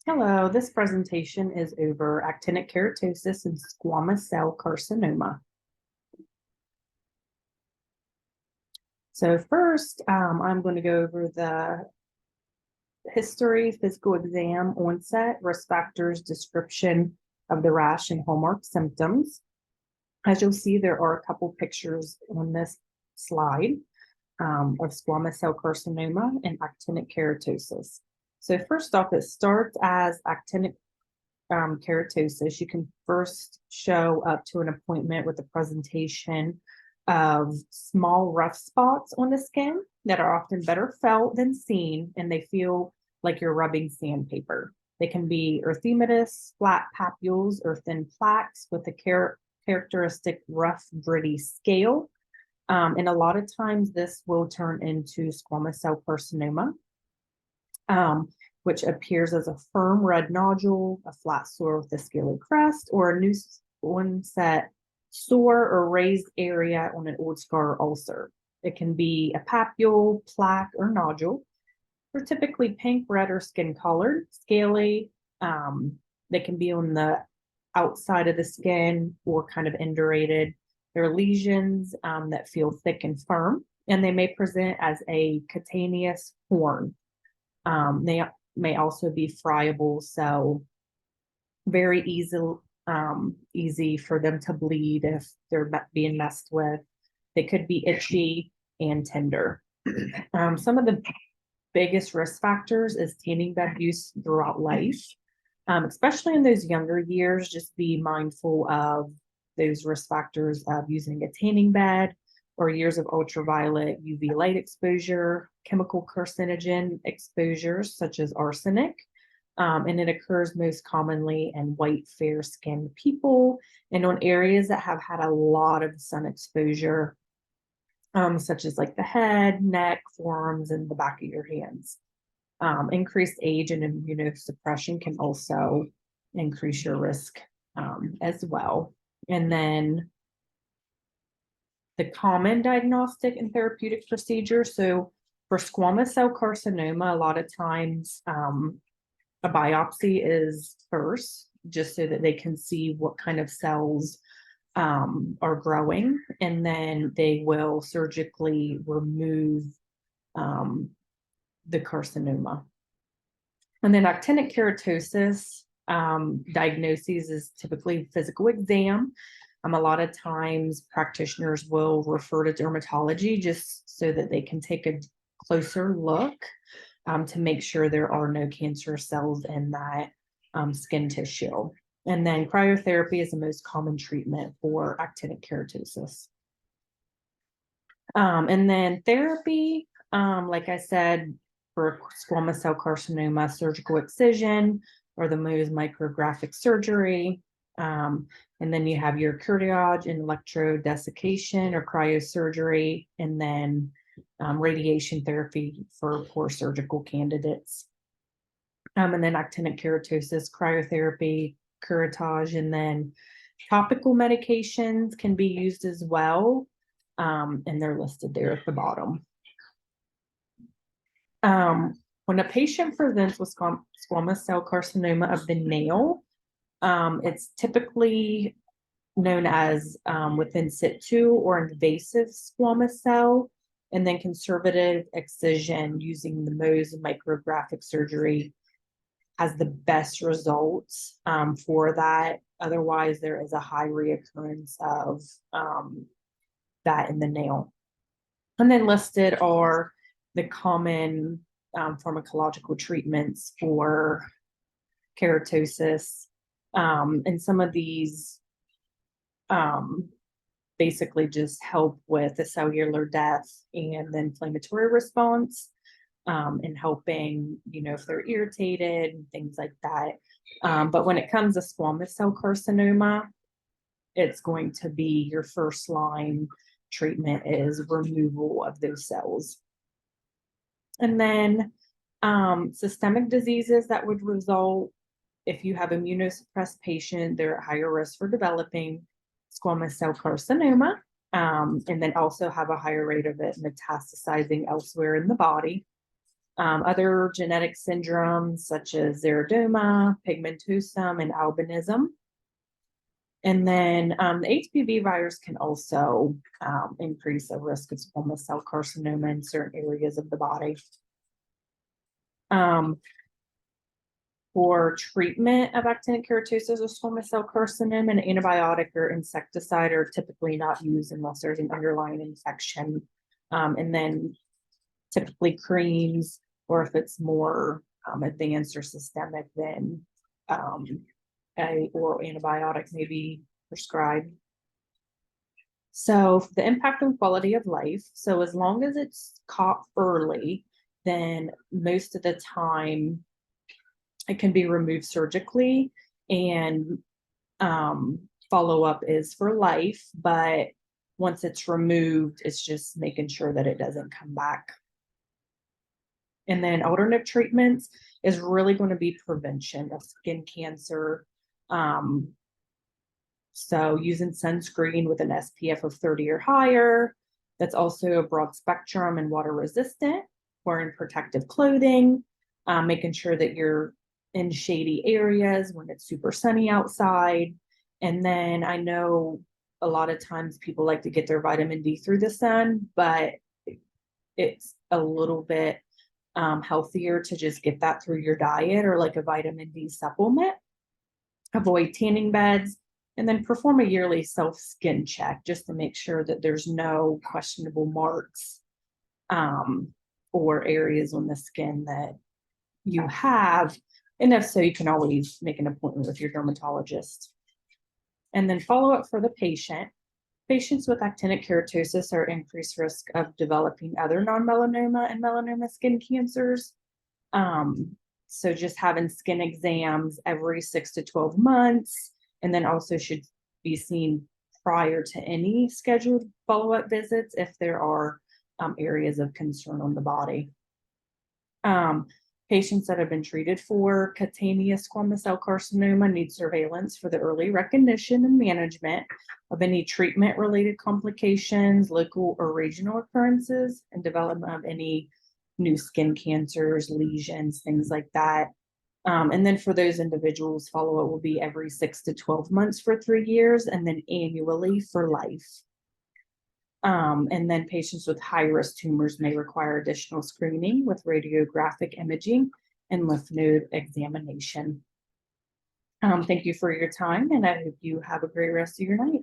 Hello, this presentation is over actinic keratosis and squamous cell carcinoma. So first, I'm going to go over the history, physical exam, onset, risk factors, description of the rash and hallmark symptoms. As you'll see, there are a couple pictures on this slide of squamous cell carcinoma and actinic keratosis. So first off, it starts as actinic keratosis. You can first show up to an appointment with a presentation of small rough spots on the skin that are often better felt than seen, and they feel like you're rubbing sandpaper. They can be erythematous, flat papules, or thin plaques with a characteristic rough, gritty scale. And a lot of times this will turn into squamous cell carcinoma, which appears as a firm red nodule, a flat sore with a scaly crest, or a new onset sore or raised area on an old scar or ulcer. It can be a papule, plaque, or nodule. They're typically pink, red, or skin colored, scaly. They can be on the outside of the skin or kind of indurated. They're lesions that feel thick and firm, and they may present as a cutaneous horn. They may also be friable, so very easy for them to bleed if they're being messed with. They could be itchy and tender. Some of the biggest risk factors is tanning bed use throughout life, especially in those younger years. Just be mindful of those risk factors of using a tanning bed or years of ultraviolet UV light exposure, chemical carcinogen exposures such as arsenic. And it occurs most commonly in white, fair-skinned people and on areas that have had a lot of sun exposure, such as like the head, neck, forearms, and the back of your hands. Increased age and immunosuppression can also increase your risk as well. And then the common diagnostic and therapeutic procedures. So for squamous cell carcinoma, a lot of times a biopsy is first, just so that they can see what kind of cells are growing, and then they will surgically remove the carcinoma. And then actinic keratosis diagnosis is typically physical exam. A lot of times practitioners will refer to dermatology just so that they can take a closer look to make sure there are no cancerous cells in that skin tissue. And then cryotherapy is the most common treatment for actinic keratosis. And then therapy, like I said, for squamous cell carcinoma, surgical excision or the Mohs micrographic surgery. And then you have your curettage and electrodesiccation or cryosurgery, and then radiation therapy for poor surgical candidates. And then actinic keratosis, cryotherapy, curettage, and then topical medications can be used as well. And they're listed there at the bottom. When a patient presents with squamous cell carcinoma of the nail, it's typically known as within situ or invasive squamous cell, and then conservative excision using the Mohs micrographic surgery has the best results for that. Otherwise, there is a high reoccurrence of that in the nail. And then listed are the common pharmacological treatments for keratosis. And some of these basically just help with the cellular death and the inflammatory response, and helping, if they're irritated and things like that. But when it comes to squamous cell carcinoma, it's going to be your first line treatment is removal of those cells. And then systemic diseases that would result if you have immunosuppressed patient, they're at higher risk for developing squamous cell carcinoma, and then also have a higher rate of it metastasizing elsewhere in the body. Other genetic syndromes such as xeroderma, pigmentosum, and albinism. And then the HPV virus can also increase the risk of squamous cell carcinoma in certain areas of the body. For treatment of actinic keratosis or squamous cell carcinoma, an antibiotic or insecticide are typically not used unless there's an underlying infection. And then typically creams, or if it's more advanced or systemic, then a oral antibiotic may be prescribed. So the impact on quality of life. So as long as it's caught early, then most of the time it can be removed surgically, and follow-up is for life. But once it's removed, it's just making sure that it doesn't come back. And then alternate treatments is really going to be prevention of skin cancer. So using sunscreen with an SPF of 30 or higher, that's also a broad spectrum and water resistant, wearing protective clothing, making sure that you're in shady areas when it's super sunny outside. And then I know a lot of times people like to get their vitamin D through the sun, but it's a little bit healthier to just get that through your diet or like a vitamin D supplement. Avoid tanning beds, and then perform a yearly self skin check just to make sure that there's no questionable marks or areas on the skin that you have. And if so, you can always make an appointment with your dermatologist. And then follow up for the patient. Patients with actinic keratosis are at increased risk of developing other non-melanoma and melanoma skin cancers. So just having skin exams every 6 to 12 months, and then also should be seen prior to any scheduled follow-up visits if there are areas of concern on the body. Patients that have been treated for cutaneous squamous cell carcinoma need surveillance for the early recognition and management of any treatment-related complications, local or regional occurrences, and development of any new skin cancers, lesions, things like that. And then for those individuals, follow-up will be every 6 to 12 months for 3 years, and then annually for life. And then patients with high-risk tumors may require additional screening with radiographic imaging and lymph node examination. Thank you for your time, and I hope you have a great rest of your night.